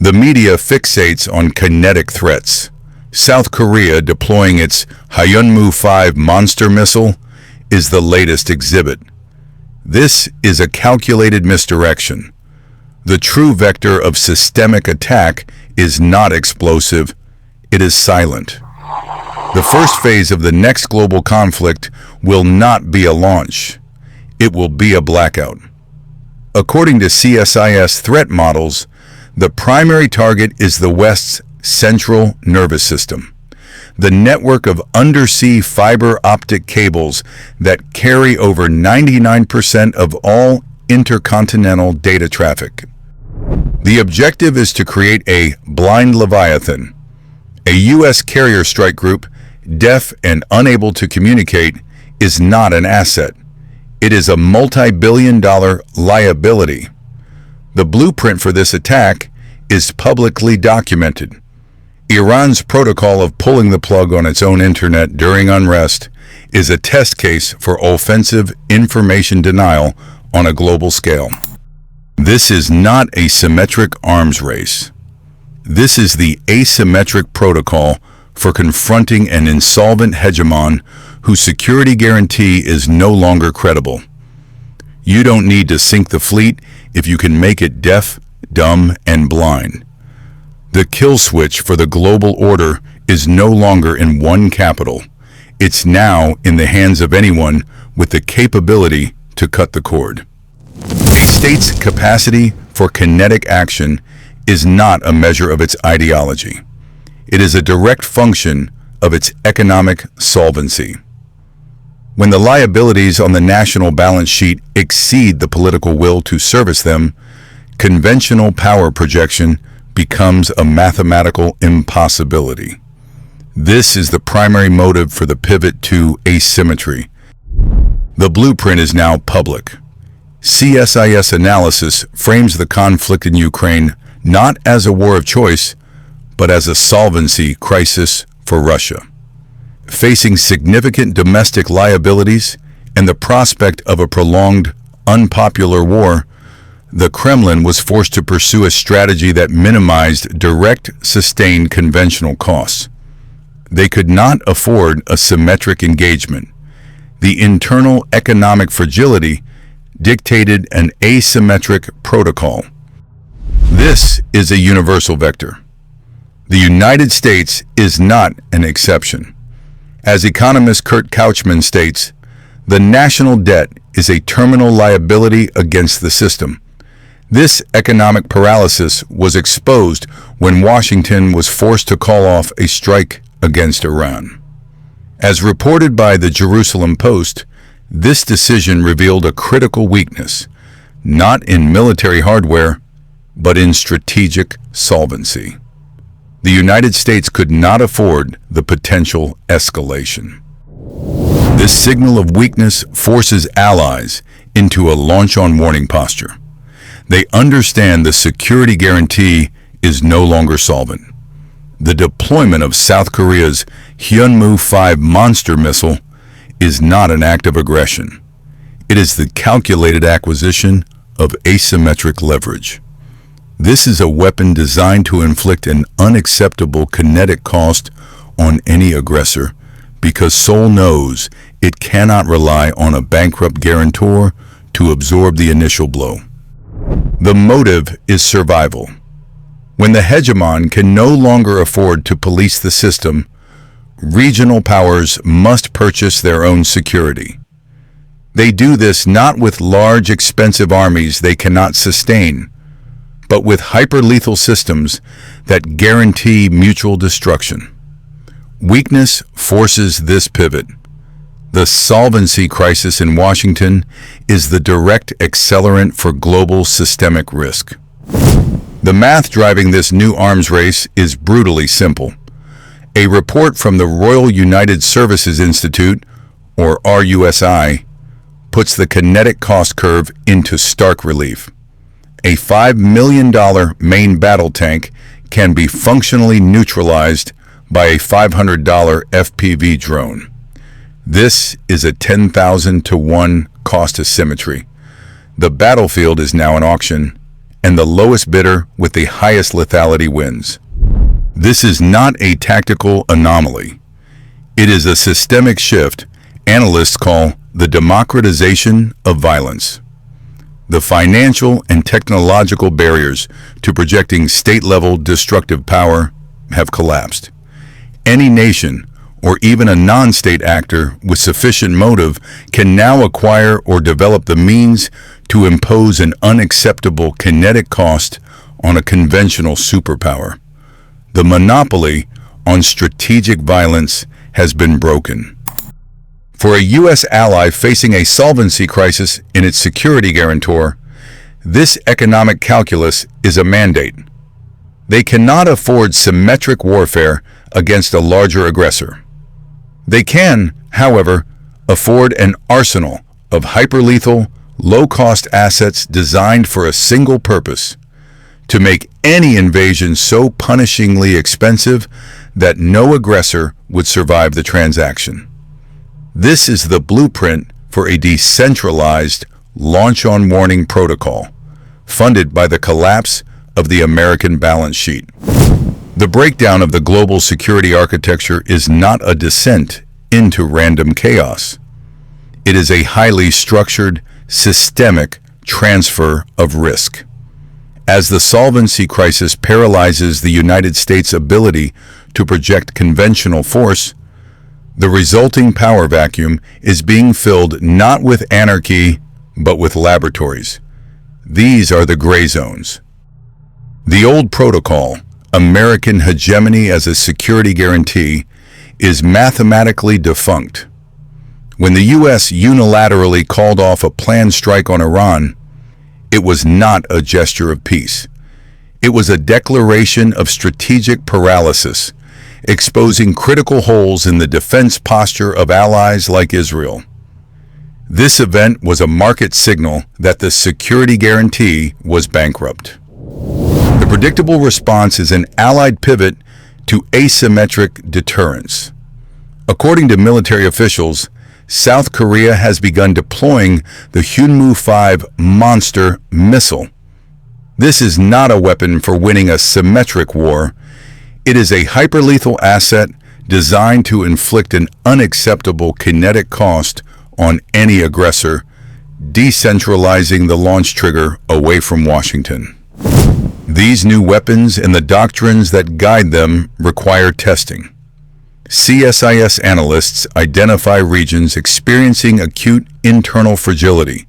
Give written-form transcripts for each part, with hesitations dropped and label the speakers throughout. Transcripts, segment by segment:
Speaker 1: The media fixates on kinetic threats. South Korea deploying its Hyunmoo-5 monster missile is the latest exhibit. This is a calculated misdirection. The true vector of systemic attack is not explosive, it is silent. The first phase of the next global conflict will not be a launch. It will be a blackout. According to CSIS threat models, the primary target is the West's central nervous system, the network of undersea fiber optic cables that carry over 99% of all intercontinental data traffic. The objective is to create a blind Leviathan. A U.S. carrier strike group, deaf and unable to communicate, is not an asset. It is a multi-billion-dollar liability. The blueprint for this attack is publicly documented. Iran's protocol of pulling the plug on its own internet during unrest is a test case for offensive information denial on a global scale. This is not a symmetric arms race. This is the asymmetric protocol for confronting an insolvent hegemon whose security guarantee is no longer credible. You don't need to sink the fleet if you can make it deaf, dumb, and blind. The kill switch for the global order is no longer in one capital. It's now in the hands of anyone with the capability to cut the cord. A state's capacity for kinetic action is not a measure of its ideology. It is a direct function of its economic solvency. When the liabilities on the national balance sheet exceed the political will to service them, conventional power projection becomes a mathematical impossibility. This is the primary motive for the pivot to asymmetry. The blueprint is now public. CSIS analysis frames the conflict in Ukraine not as a war of choice, but as a solvency crisis for Russia. Facing significant domestic liabilities and the prospect of a prolonged, unpopular war, the Kremlin was forced to pursue a strategy that minimized direct, sustained conventional costs. They could not afford a symmetric engagement. The internal economic fragility dictated an asymmetric protocol. This is a universal vector. The United States is not an exception. As economist Kurt Couchman states, the national debt is a terminal liability against the system. This economic paralysis was exposed when Washington was forced to call off a strike against Iran. As reported by the Jerusalem Post, this decision revealed a critical weakness, not in military hardware, but in strategic solvency. The United States could not afford the potential escalation. This signal of weakness forces allies into a launch-on-warning posture. They understand the security guarantee is no longer solvent. The deployment of South Korea's Hyunmoo-5 monster missile is not an act of aggression. It is the calculated acquisition of asymmetric leverage. This is a weapon designed to inflict an unacceptable kinetic cost on any aggressor because Seoul knows it cannot rely on a bankrupt guarantor to absorb the initial blow. The motive is survival. When the hegemon can no longer afford to police the system, regional powers must purchase their own security. They do this not with large, expensive armies they cannot sustain, but with hyper-lethal systems that guarantee mutual destruction. Weakness forces this pivot. The solvency crisis in Washington is the direct accelerant for global systemic risk. The math driving this new arms race is brutally simple. A report from the Royal United Services Institute, or RUSI, puts the kinetic cost curve into stark relief. A $5 million main battle tank can be functionally neutralized by a $500 FPV drone. This is a 10,000 to 1 cost asymmetry. The battlefield is now an auction, and the lowest bidder with the highest lethality wins. This is not a tactical anomaly. It is a systemic shift analysts call the democratization of violence. The financial and technological barriers to projecting state-level destructive power have collapsed. Any nation, or even a non-state actor with sufficient motive, can now acquire or develop the means to impose an unacceptable kinetic cost on a conventional superpower. The monopoly on strategic violence has been broken. For a U.S. ally facing a solvency crisis in its security guarantor, this economic calculus is a mandate. They cannot afford symmetric warfare against a larger aggressor. They can, however, afford an arsenal of hyperlethal, low-cost assets designed for a single purpose: to make any invasion so punishingly expensive that no aggressor would survive the transaction. This is the blueprint for a decentralized launch-on-warning protocol, funded by the collapse of the American balance sheet. The breakdown of the global security architecture is not a descent into random chaos. It is a highly structured, systemic transfer of risk. As the solvency crisis paralyzes the United States' ability to project conventional force, the resulting power vacuum is being filled not with anarchy, but with laboratories. These are the gray zones. The old protocol, American hegemony as a security guarantee, is mathematically defunct. When the U.S. unilaterally called off a planned strike on Iran, it was not a gesture of peace. It was a declaration of strategic paralysis, exposing critical holes in the defense posture of allies like Israel. This event was a market signal that the security guarantee was bankrupt. The predictable response is an allied pivot to asymmetric deterrence. According to military officials, South Korea has begun deploying the Hyunmoo-5 Monster missile. This is not a weapon for winning a symmetric war. It is a hyperlethal asset designed to inflict an unacceptable kinetic cost on any aggressor, decentralizing the launch trigger away from Washington. These new weapons and the doctrines that guide them require testing. CSIS analysts identify regions experiencing acute internal fragility,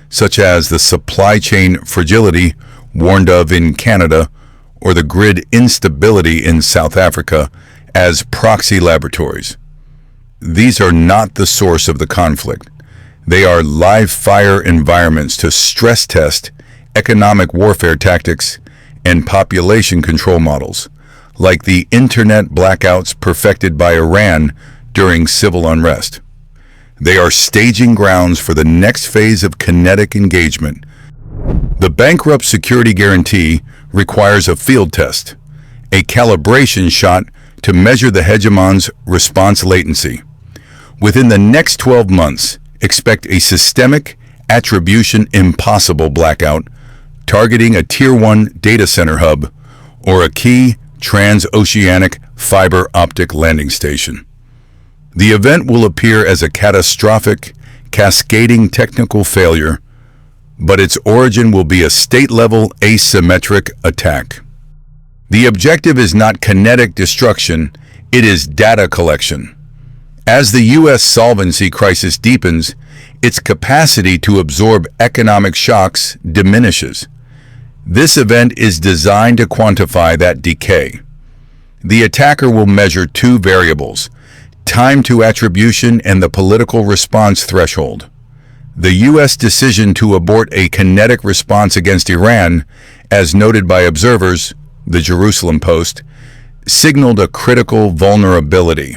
Speaker 1: such as the supply chain fragility warned of in Canada or the grid instability in South Africa, as proxy laboratories. These are not the source of the conflict. They are live fire environments to stress test economic warfare tactics and population control models, like the internet blackouts perfected by Iran during civil unrest. They are staging grounds for the next phase of kinetic engagement. The bankrupt security guarantee requires a field test, a calibration shot to measure the hegemon's response latency. Within the next 12 months, expect a systemic, attribution impossible blackout targeting a Tier 1 data center hub or a key transoceanic fiber optic landing station. The event will appear as a catastrophic, cascading technical failure, but its origin will be a state-level asymmetric attack. The objective is not kinetic destruction, it is data collection. As the U.S. solvency crisis deepens, its capacity to absorb economic shocks diminishes. This event is designed to quantify that decay. The attacker will measure two variables: time to attribution and the political response threshold. The U.S. decision to abort a kinetic response against Iran, as noted by observers, the Jerusalem Post, signaled a critical vulnerability.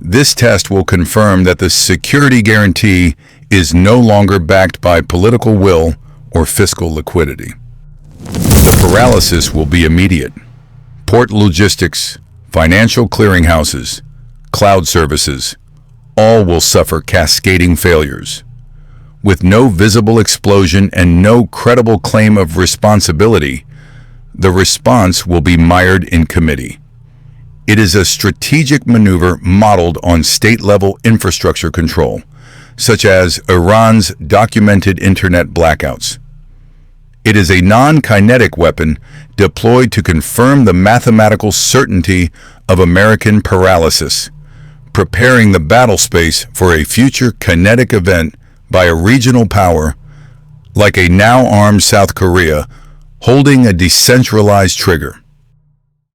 Speaker 1: This test will confirm that the security guarantee is no longer backed by political will or fiscal liquidity. The paralysis will be immediate. Port logistics, financial clearinghouses, cloud services, all will suffer cascading failures. with no visible explosion and no credible claim of responsibility, the response will be mired in committee. It is a strategic maneuver modeled on state-level infrastructure control, such as Iran's documented internet blackouts. It is a non-kinetic weapon deployed to confirm the mathematical certainty of American paralysis, preparing the battle space for a future kinetic event by a regional power like a now-armed South Korea holding a decentralized trigger.